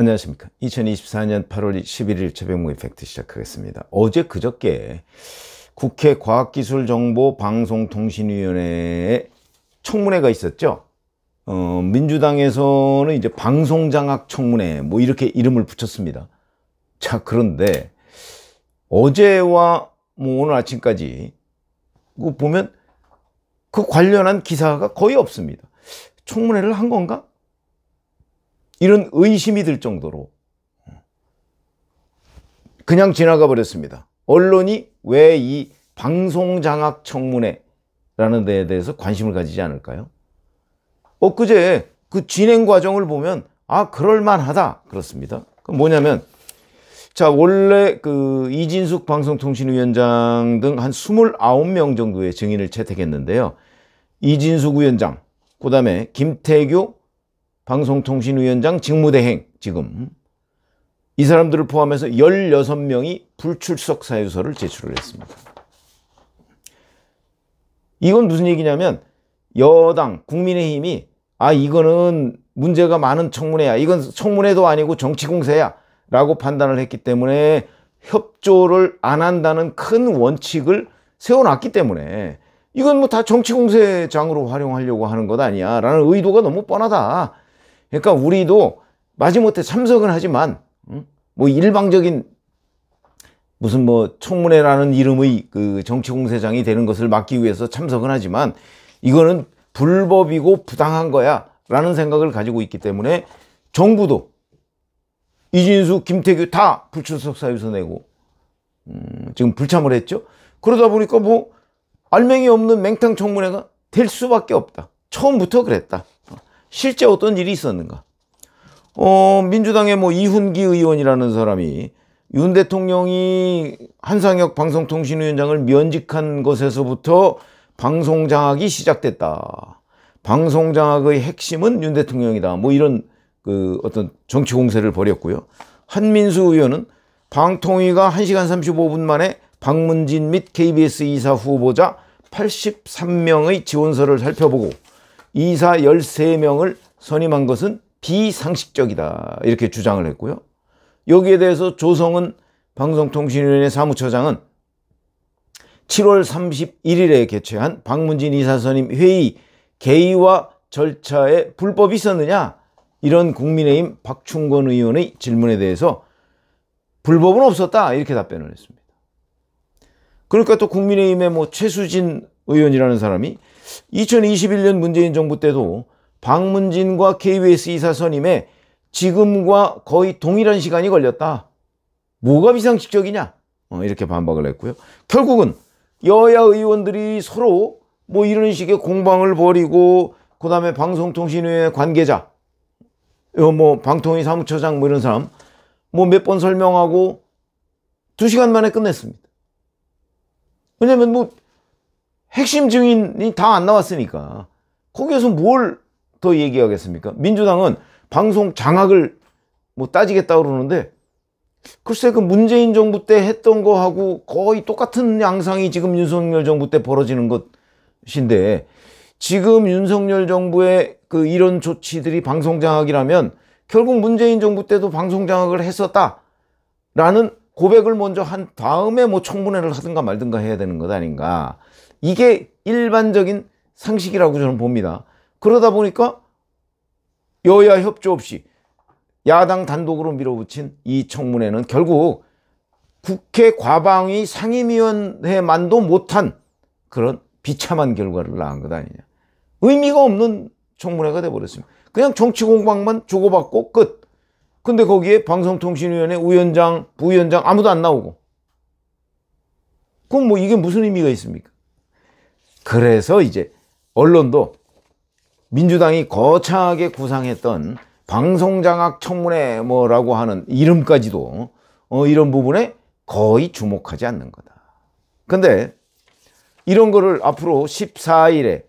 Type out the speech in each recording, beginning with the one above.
안녕하십니까. 2024년 8월 11일 최병무의 팩트 시작하겠습니다. 어제 그저께 국회 과학기술정보방송통신위원회에 청문회가 있었죠. 민주당에서는 이제 방송장악 청문회 뭐 이렇게 이름을 붙였습니다. 자, 그런데 어제와 뭐 오늘 아침까지 보면 그 관련한 기사가 거의 없습니다. 청문회를 한 건가? 이런 의심이 들 정도로 그냥 지나가 버렸습니다. 언론이 왜 이 방송장악 청문회라는 데에 대해서 관심을 가지지 않을까요? 엊그제 그 진행 과정을 보면 그럴만하다 그렇습니다. 그 뭐냐면 자, 원래 그 이진숙 방송통신위원장 등 한 29명 정도의 증인을 채택했는데요. 이진숙 위원장, 그 다음에 김태규 방송통신위원장 직무대행, 지금 이 사람들을 포함해서 16명이 불출석 사유서를 제출을 했습니다. 이건 무슨 얘기냐면 여당 국민의힘이 이거는 문제가 많은 청문회야, 이건 청문회도 아니고 정치공세야 라고 판단을 했기 때문에 협조를 안 한다는 큰 원칙을 세워놨기 때문에 이건 뭐 다 정치공세장으로 활용하려고 하는 것 아니야 라는 의도가 너무 뻔하다. 그러니까 우리도 마지못해 참석은 하지만 뭐 일방적인 무슨 뭐 청문회라는 이름의 그 정치공세장이 되는 것을 막기 위해서 참석은 하지만 이거는 불법이고 부당한 거야 라는 생각을 가지고 있기 때문에 정부도 이진숙, 김태규 다 불출석 사유서 내고 지금 불참을 했죠. 그러다 보니까 뭐 알맹이 없는 맹탕 청문회가 될 수밖에 없다. 처음부터 그랬다. 실제 어떤 일이 있었는가? 민주당의 뭐 이훈기 의원이라는 사람이 윤 대통령이 한상혁 방송통신위원장을 면직한 것에서부터 방송장악이 시작됐다. 방송장악의 핵심은 윤 대통령이다. 뭐 이런 그 어떤 정치 공세를 벌였고요. 한민수 의원은 방통위가 1시간 35분 만에 박문진 및 KBS 이사 후보자 83명의 지원서를 살펴보고 이사 13명을 선임한 것은 비상식적이다. 이렇게 주장을 했고요. 여기에 대해서 조성은 방송통신위원회 사무처장은 7월 31일에 개최한 박문진 이사 선임 회의 개의와 절차에 불법이 있었느냐? 이런 국민의힘 박충건 의원의 질문에 대해서 불법은 없었다. 이렇게 답변을 했습니다. 그러니까 또 국민의힘의 뭐 최수진 의원이라는 사람이 2021년 문재인 정부 때도 박문진과 KBS 이사 선임에 지금과 거의 동일한 시간이 걸렸다. 뭐가 비상식적이냐? 이렇게 반박을 했고요. 결국은 여야 의원들이 서로 뭐 이런 식의 공방을 벌이고 그 다음에 방송통신위원회 관계자, 뭐 방통위 사무처장 뭐 이런 사람 뭐 몇 번 설명하고 2시간 만에 끝냈습니다. 왜냐면 뭐 핵심 증인이 다 안 나왔으니까 거기에서 뭘 더 얘기하겠습니까? 민주당은 방송 장악을 뭐 따지겠다 그러는데 글쎄 그 문재인 정부 때 했던 거하고 거의 똑같은 양상이 지금 윤석열 정부 때 벌어지는 것인데 지금 윤석열 정부의 그 이런 조치들이 방송 장악이라면 결국 문재인 정부 때도 방송 장악을 했었다라는 고백을 먼저 한 다음에 뭐 청문회를 하든가 말든가 해야 되는 것 아닌가. 이게 일반적인 상식이라고 저는 봅니다. 그러다 보니까 여야 협조 없이 야당 단독으로 밀어붙인 이 청문회는 결국 국회 과방위 상임위원회만도 못한 그런 비참한 결과를 낳은 것 아니냐. 의미가 없는 청문회가 돼버렸습니다. 그냥 정치 공방만 주고받고 끝. 근데 거기에 방송통신위원회 위원장, 부위원장 아무도 안 나오고. 그럼 뭐 이게 무슨 의미가 있습니까? 그래서 이제 언론도 민주당이 거창하게 구상했던 방송장악 청문회 뭐라고 하는 이름까지도 이런 부분에 거의 주목하지 않는 거다. 근데 이런 거를 앞으로 14일에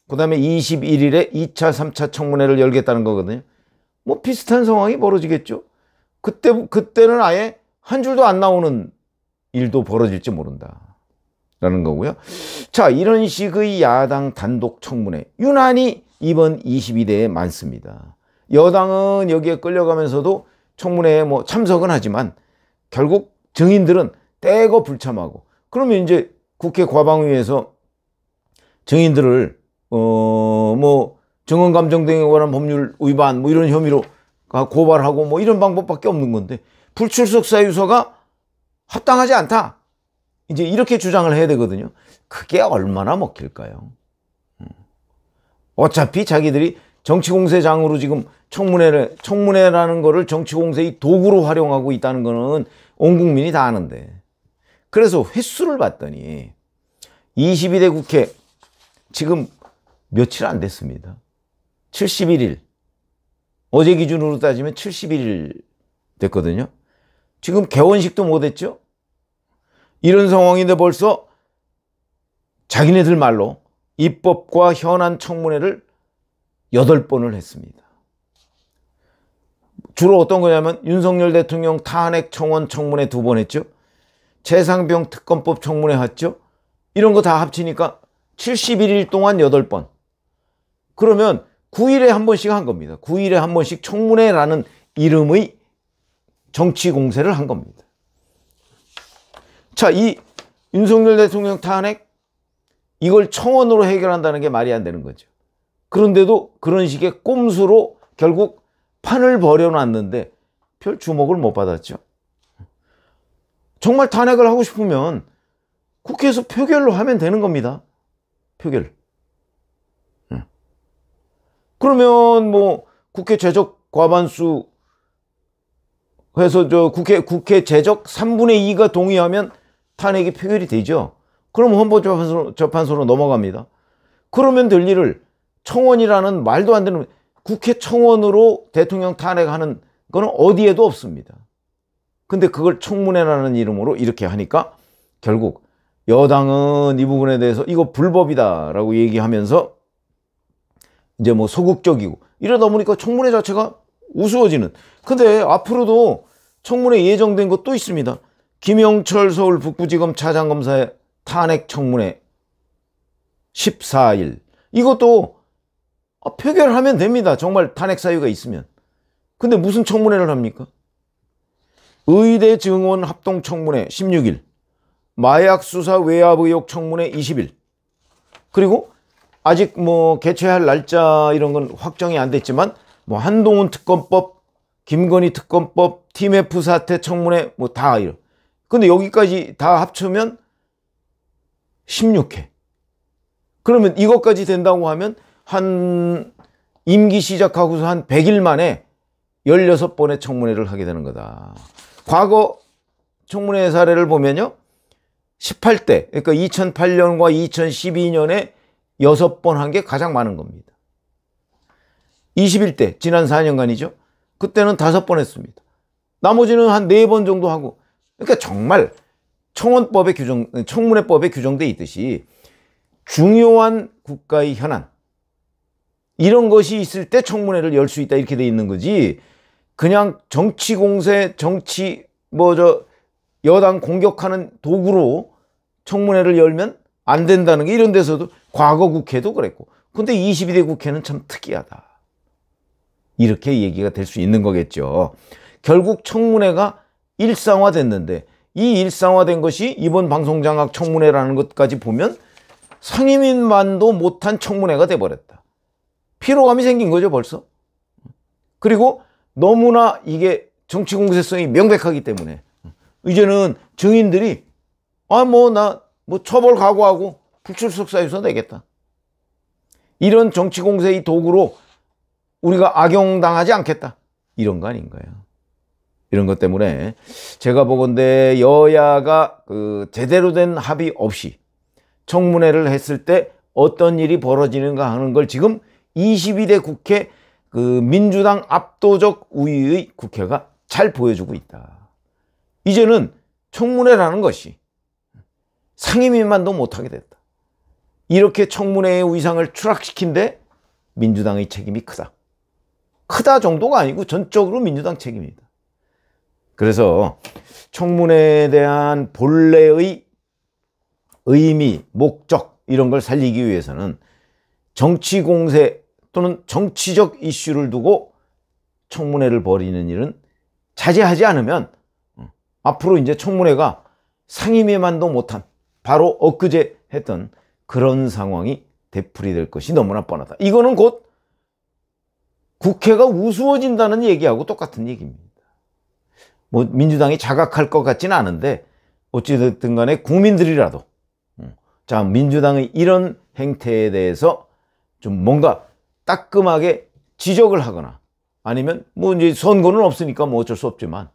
그 다음에 21일에 2차, 3차 청문회를 열겠다는 거거든요. 뭐 비슷한 상황이 벌어지겠죠. 그때는 아예 한 줄도 안 나오는 일도 벌어질지 모른다. 라는 거고요. 자, 이런 식의 야당 단독 청문회 유난히 이번 22대에 많습니다. 여당은 여기에 끌려가면서도 청문회에 뭐 참석은 하지만 결국 증인들은 떼거 불참하고, 그러면 이제 국회 과방위에서 증인들을 뭐 증언감정 등에 관한 법률 위반 뭐 이런 혐의로 고발하고 뭐 이런 방법밖에 없는 건데, 불출석 사유서가 합당하지 않다, 이제 이렇게 주장을 해야 되거든요. 그게 얼마나 먹힐까요? 어차피 자기들이 정치공세장으로 지금 청문회라는 거를 정치공세의 도구로 활용하고 있다는 거는 온 국민이 다 아는데, 그래서 횟수를 봤더니 22대 국회 지금 며칠 안 됐습니다. 71일. 어제 기준으로 따지면 71일 됐거든요. 지금 개원식도 못 했죠? 이런 상황인데 벌써 자기네들 말로 입법과 현안 청문회를 8번을 했습니다. 주로 어떤 거냐면 윤석열 대통령 탄핵 청원 청문회 2번 했죠. 최상병 특검법 청문회 했죠. 이런 거 다 합치니까 71일 동안 8번. 그러면 9일에 한 번씩 한 겁니다. 9일에 한 번씩 청문회라는 이름의 정치 공세를 한 겁니다. 자, 이 윤석열 대통령 탄핵, 이걸 청원으로 해결한다는 게 말이 안 되는 거죠. 그런데도 그런 식의 꼼수로 결국 판을 벌여놨는데 별 주목을 못 받았죠. 정말 탄핵을 하고 싶으면 국회에서 표결로 하면 되는 겁니다. 표결. 그러면 뭐 국회 제적 과반수 해서 국회 제적 3분의 2가 동의하면 탄핵이 표결이 되죠. 그럼 헌법재판소로 넘어갑니다. 그러면 될 일을 청원이라는 말도 안 되는 국회 청원으로 대통령 탄핵하는 거는 어디에도 없습니다. 근데 그걸 청문회라는 이름으로 이렇게 하니까 결국 여당은 이 부분에 대해서 이거 불법이다라고 얘기하면서 이제 뭐 소극적이고 이러다 보니까 청문회 자체가 우스워지는. 근데 앞으로도 청문회 예정된 것도 있습니다. 김영철 서울 북부지검 차장검사의 탄핵 청문회 14일. 이것도 표결하면 됩니다. 정말 탄핵 사유가 있으면. 근데 무슨 청문회를 합니까? 의대 증원 합동 청문회 16일. 마약 수사 외압 의혹 청문회 20일. 그리고 아직 뭐 개최할 날짜 이런 건 확정이 안 됐지만 뭐 한동훈 특검법, 김건희 특검법, TMF 사태 청문회 뭐 다 이런. 근데 여기까지 다 합치면 16회. 그러면 이것까지 된다고 하면 한 임기 시작하고서 한 100일 만에 16번의 청문회를 하게 되는 거다. 과거 청문회 사례를 보면요. 18대, 그러니까 2008년과 2012년에 6번 한 게 가장 많은 겁니다. 21대, 지난 4년간이죠. 그때는 5번 했습니다. 나머지는 한 4번 정도 하고. 그러니까 정말 청문회법에 규정되어 있듯이 중요한 국가의 현안, 이런 것이 있을 때 청문회를 열 수 있다 이렇게 돼 있는 거지. 그냥 정치 공세, 여당 공격하는 도구로 청문회를 열면 안 된다는 게 이런 데서도 과거 국회도 그랬고. 근데 22대 국회는 참 특이하다. 이렇게 얘기가 될 수 있는 거겠죠. 결국 청문회가 일상화됐는데 이 일상화된 것이 이번 방송장악 청문회라는 것까지 보면 상임위만도 못한 청문회가 돼버렸다. 피로감이 생긴 거죠, 벌써. 그리고 너무나 이게 정치 공세성이 명백하기 때문에 이제는 증인들이 나 처벌 각오하고 불출석 사유서 내겠다. 이런 정치 공세의 도구로 우리가 악용당하지 않겠다. 이런 거 아닌가요? 이런 것 때문에 제가 보건대 여야가 제대로 된 합의 없이 청문회를 했을 때 어떤 일이 벌어지는가 하는 걸 지금 22대 국회 민주당 압도적 우위의 국회가 잘 보여주고 있다. 이제는 청문회라는 것이 상임위만도 못하게 됐다. 이렇게 청문회의 위상을 추락시킨 데 민주당의 책임이 크다. 크다 정도가 아니고 전적으로 민주당 책임이다. 그래서 청문회에 대한 본래의 의미, 목적 이런 걸 살리기 위해서는 정치 공세 또는 정치적 이슈를 두고 청문회를 벌이는 일은 자제하지 않으면 앞으로 이제 청문회가 상임위만도 못한 바로 엊그제 했던 그런 상황이 되풀이될 것이 너무나 뻔하다. 이거는 곧 국회가 우스워진다는 얘기하고 똑같은 얘기입니다. 뭐 민주당이 자각할 것 같지는 않은데 어찌됐든 간에 국민들이라도 자, 민주당의 이런 행태에 대해서 좀 뭔가 따끔하게 지적을 하거나 아니면 뭐 이제 선거는 없으니까 뭐 어쩔 수 없지만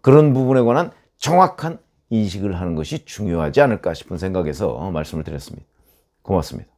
그런 부분에 관한 정확한 인식을 하는 것이 중요하지 않을까 싶은 생각에서 말씀을 드렸습니다. 고맙습니다.